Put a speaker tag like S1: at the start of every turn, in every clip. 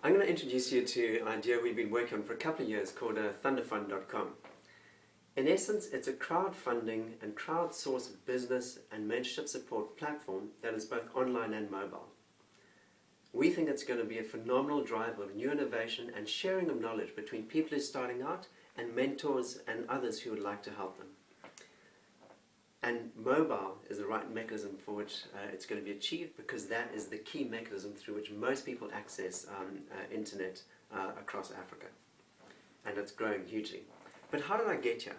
S1: I'm going to introduce you to an idea we've been working on for a couple of years called Thundafund.com. In essence, it's a crowdfunding and crowdsource business and mentorship support platform that is both online and mobile. We think it's going to be a phenomenal driver of new innovation and sharing of knowledge between people who are starting out and mentors and others who would like to help them. And mobile is the right mechanism for which it's going to be achieved, because that is the key mechanism through which most people access internet across Africa. And it's growing hugely. But how did I get here?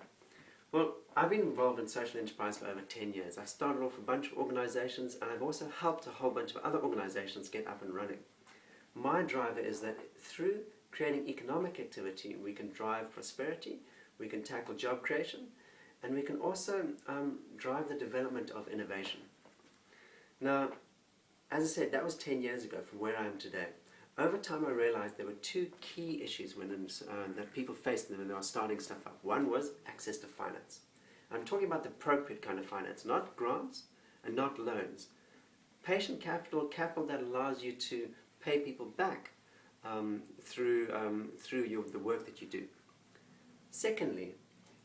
S1: Well, I've been involved in social enterprise for over 10 years. I started off a bunch of organizations, and I've also helped a whole bunch of other organizations get up and running. My driver is that through creating economic activity, we can drive prosperity, we can tackle job creation, and we can also drive the development of innovation. Now, as I said, that was 10 years ago from where I am today. Over time I realized there were two key issues that people faced when they were starting stuff up. One was access to finance. I'm talking about the appropriate kind of finance, not grants and not loans. Patient capital, capital that allows you to pay people back through the work that you do. Secondly,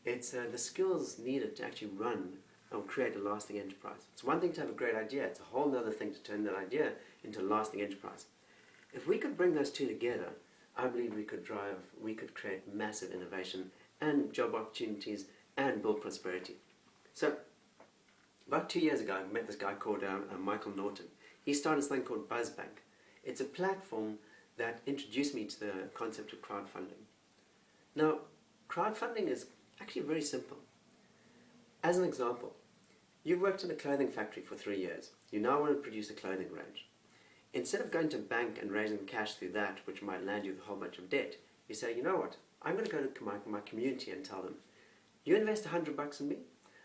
S1: it's the skills needed to actually run or create a lasting enterprise. It's one thing to have a great idea, it's a whole other thing to turn that idea into a lasting enterprise. If we could bring those two together, I believe we could create massive innovation and job opportunities and build prosperity. So, about 2 years ago, I met this guy called Michael Norton. He started something called BuzzBank. It's a platform that introduced me to the concept of crowdfunding. Now, crowdfunding is actually very simple. As an example, you've worked in a clothing factory for 3 years. You now want to produce a clothing range. Instead of going to a bank and raising cash through that, which might land you with a whole bunch of debt, you say, you know what, I'm going to go to my community and tell them, you invest $100 in me,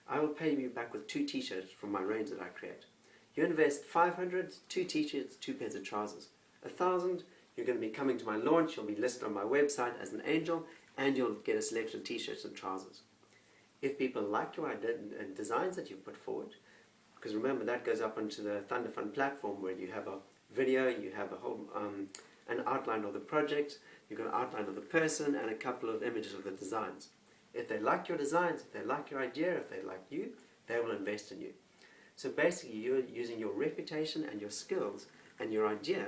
S1: I will pay you back with 2 t-shirts from my range that I create. You invest 500, 2 t-shirts, 2 pairs of trousers. 1,000, you're going to be coming to my launch, you'll be listed on my website as an angel, and you'll get a selection of t-shirts and trousers. If people like your idea and designs that you've put forward, because remember that goes up onto the Thundafund platform where you have a video, you have a whole an outline of the project, you've got an outline of the person and a couple of images of the designs. If they like your designs, if they like your idea, if they like you, they will invest in you. So basically you're using your reputation and your skills and your idea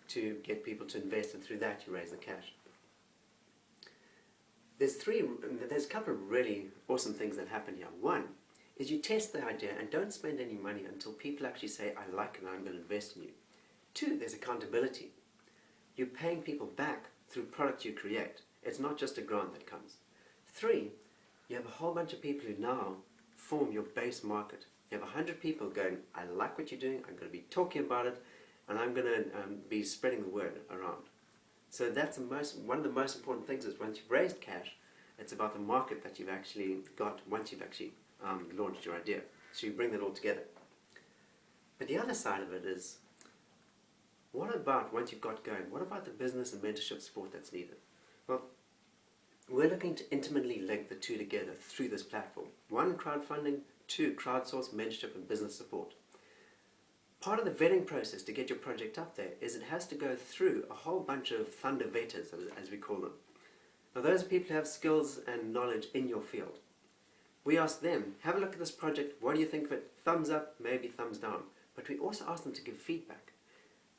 S1: to get people to invest, and through that you raise the cash. There's a couple of really awesome things that happen here. One is you test the idea and don't spend any money until people actually say, I like it and I'm going to invest in you. 2, there's accountability. You're paying people back through product you create. It's not just a grant that comes. 3, you have a whole bunch of people who now form your base market. You have 100 people going, I like what you're doing, I'm going to be talking about it, and I'm going to be spreading the word around. So that's one of the most important things is once you've raised cash, it's about the market that you've actually got once you've actually launched your idea. So you bring that all together. But the other side of it is, what about once you've got going, what about the business and mentorship support that's needed? Well, we're looking to intimately link the two together through this platform. 1, crowdfunding, 2, crowdsource, mentorship and business support. Part of the vetting process to get your project up there is it has to go through a whole bunch of Thunder vetters, as we call them. Now those are people who have skills and knowledge in your field. We ask them, have a look at this project, what do you think of it? Thumbs up, maybe thumbs down. But we also ask them to give feedback.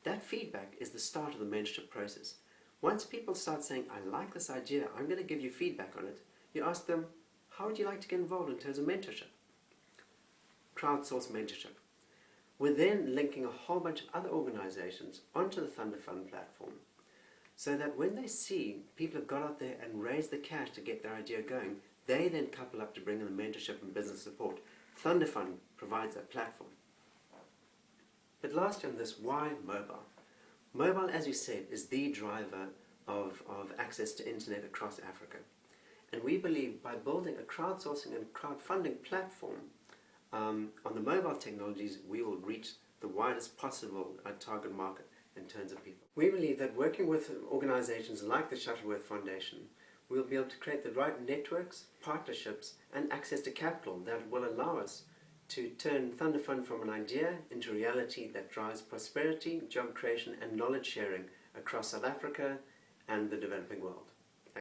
S1: That feedback is the start of the mentorship process. Once people start saying, I like this idea, I'm going to give you feedback on it, you ask them, how would you like to get involved in terms of mentorship? Crowdsource mentorship. We're then linking a whole bunch of other organizations onto the Thundafund platform, so that when they see people have got out there and raised the cash to get their idea going, they then couple up to bring in the mentorship and business support. Thundafund provides that platform. But lastly on this, why mobile? Mobile, as we said, is the driver of access to internet across Africa. And we believe by building a crowdsourcing and crowdfunding platform on the mobile technologies, we will reach the widest possible target market in terms of people. We believe that working with organizations like the Shuttleworth Foundation, we'll be able to create the right networks, partnerships and access to capital that will allow us to turn Thundafund from an idea into reality that drives prosperity, job creation and knowledge sharing across South Africa and the developing world.